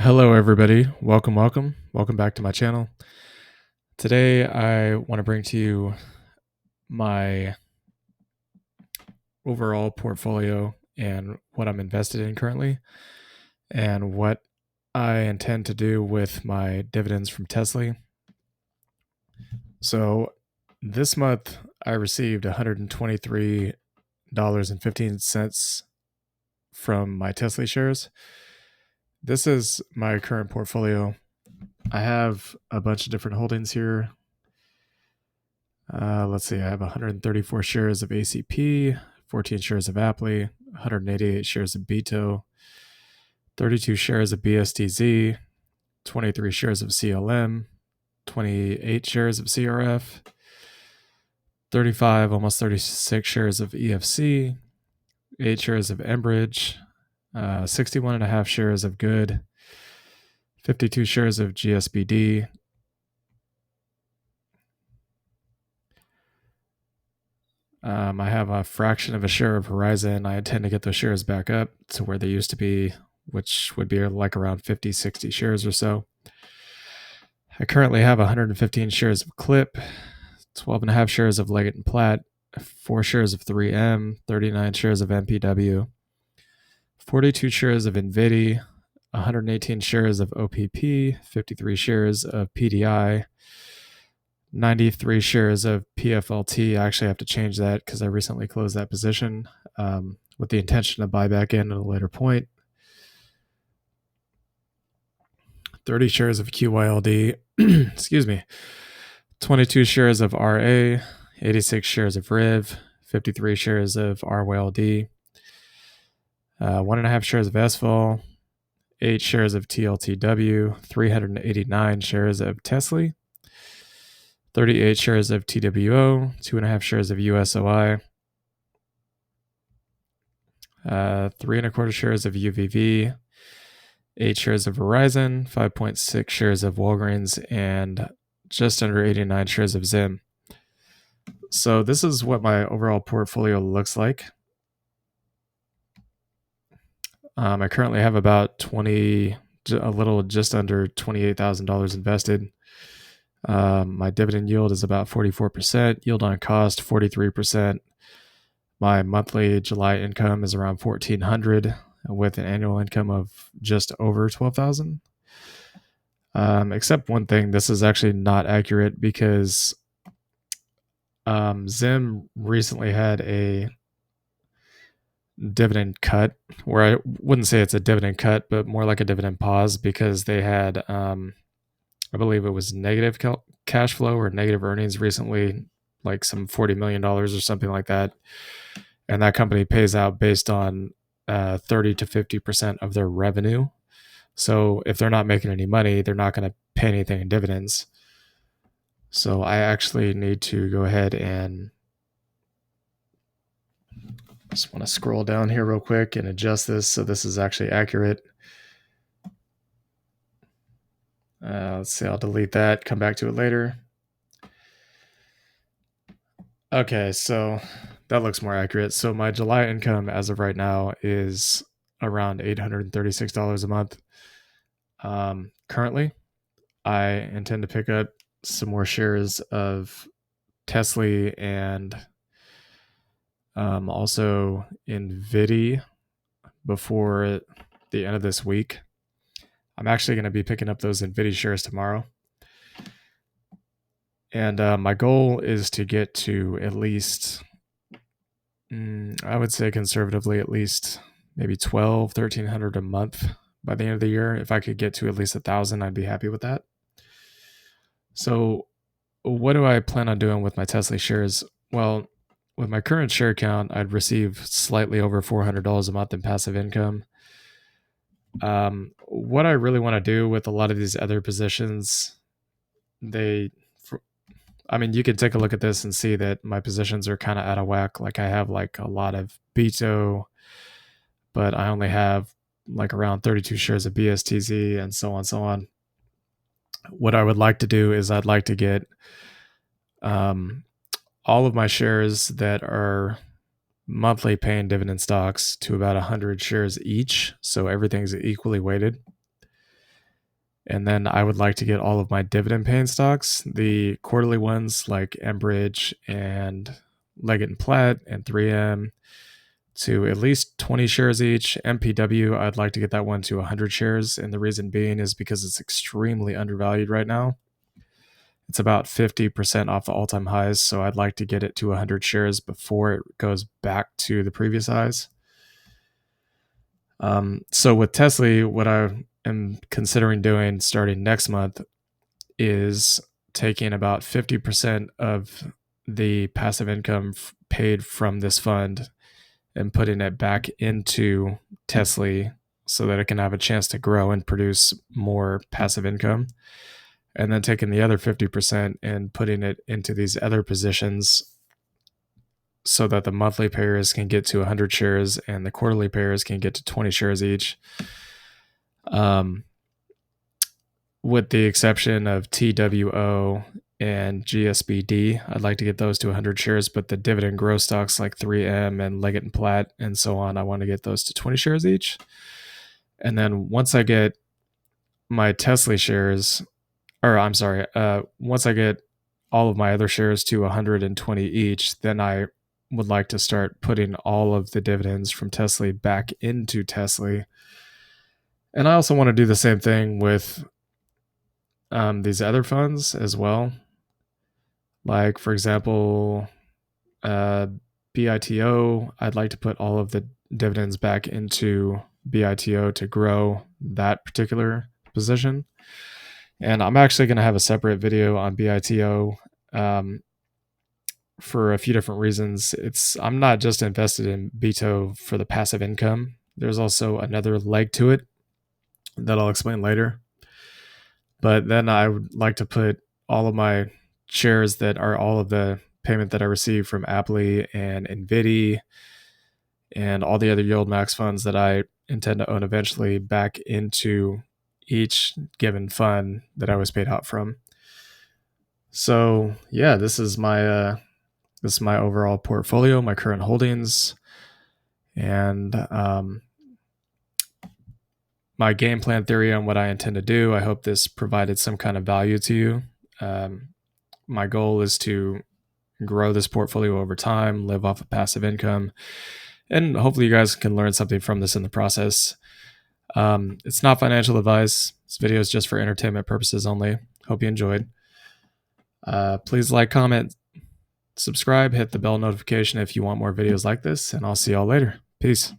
Hello, everybody. Welcome back to my channel. Today, I want to bring to you my overall portfolio and what I'm invested in currently, and what I intend to do with my dividends from TSLY. So, this month, I received $123.15 from my TSLY shares. This is my current portfolio. I have a bunch of different holdings here. Let's see, I have 134 shares of ACP, 14 shares of Aptly, 188 shares of Beto, 32 shares of BSTZ, 23 shares of CLM, 28 shares of CRF, 35, almost 36 shares of EFC, 8 shares of Enbridge, 61 and a half shares of Good, 52 shares of GSBD, I have a fraction of a share of Horizon. I intend to get those shares back up to where they used to be, which would be like around 50, 60 shares or so. I currently have 115 shares of Clip, 12 and a half shares of Leggett and Platt, 4 shares of 3M, 39 shares of MPW, 42 shares of NVIDIA, 118 shares of OPP, 53 shares of PDI, 93 shares of PFLT. I actually have to change that because I recently closed that position with the intention to buy back in at a later point. 30 shares of QYLD, excuse me, 22 shares of RA, 86 shares of RIV, 53 shares of RYLD, 1.5 shares of SVOL, 8 shares of TLTW, 389 shares of TSLY, 38 shares of TWO, 2.5 shares of USOI, 3.25 shares of UVV, 8 shares of Verizon, 5.6 shares of Walgreens, and just under 89 shares of Zim. So this is what my overall portfolio looks like. I currently have about a little just under $28,000 invested. My dividend yield is about 44%, yield on cost 43%. My monthly July income is around $1,400 with an annual income of just over $12,000. Except one thing, this is actually not accurate because Zim recently had a dividend cut, where I wouldn't say it's a dividend cut, but more like a dividend pause, because they had, I believe it was negative cash flow or negative earnings recently, like some $40 million or something like that. And that company pays out based on 30 to 50% of their revenue. So if they're not making any money, they're not going to pay anything in dividends. So I actually need to go ahead and just want to scroll down here real quick and adjust this so this is actually accurate. Let's see, I'll delete that, come back to it later. Okay, so that looks more accurate. So my July income as of right now is around $836 a month. Currently, I intend to pick up some more shares of TSLY and also NVIDIA before the end of this week. I'm actually going to be picking up those NVIDIA shares tomorrow. And my goal is to get to at least, I would say conservatively, at least maybe $1,300 a month by the end of the year. If I could get to at least 1,000, I'd be happy with that. So what do I plan on doing with my TSLY shares? Well, with my current share count, I'd receive slightly over $400 a month in passive income. What I really want to do with a lot of these other positions, you could take a look at this and see that my positions are kind of out of whack. Like I have like a lot of Beto, but I only have like around 32 shares of BSTZ and so on. What I would like to do is I'd like to get all of my shares that are monthly paying dividend stocks to about 100 shares each. So everything's equally weighted. And then I would like to get all of my dividend paying stocks, the quarterly ones like Enbridge and Leggett& Platt and 3M, to at least 20 shares each. MPW, I'd like to get that one to 100 shares. And the reason being is because it's extremely undervalued right now. It's about 50% off the all-time highs, so I'd like to get it to 100 shares before it goes back to the previous highs. So with TSLY, what I am considering doing starting next month is taking about 50% of the passive income paid from this fund and putting it back into TSLY so that it can have a chance to grow and produce more passive income. And then taking the other 50% and putting it into these other positions so that the monthly payers can get to 100 shares and the quarterly payers can get to 20 shares each. With the exception of TWO and GSBD, I'd like to get those to 100 shares, but the dividend growth stocks like 3M and Leggett & Platt and so on, I want to get those to 20 shares each. And then once I get my TSLY shares, once I get all of my other shares to 120 each, then I would like to start putting all of the dividends from TSLY back into TSLY. And I also want to do the same thing with these other funds as well. Like, for example, BITO, I'd like to put all of the dividends back into BITO to grow that particular position. And I'm actually going to have a separate video on BITO for a few different reasons. I'm not just invested in BITO for the passive income. There's also another leg to it that I'll explain later. But then I would like to put all of my shares that are all of the payment that I receive from Aptly and NVIDIA and all the other yield max funds that I intend to own eventually back into each given fund that I was paid out from. So yeah, this is my overall portfolio, my current holdings, and my game plan theory on what I intend to do. I hope this provided some kind of value to you. My goal is to grow this portfolio over time, live off of passive income, and hopefully you guys can learn something from this in the process. It's not financial advice. This video is just for entertainment purposes only. Hope you enjoyed. Please like, comment, subscribe, hit the bell notification if you want more videos like this, and I'll see y'all later. Peace.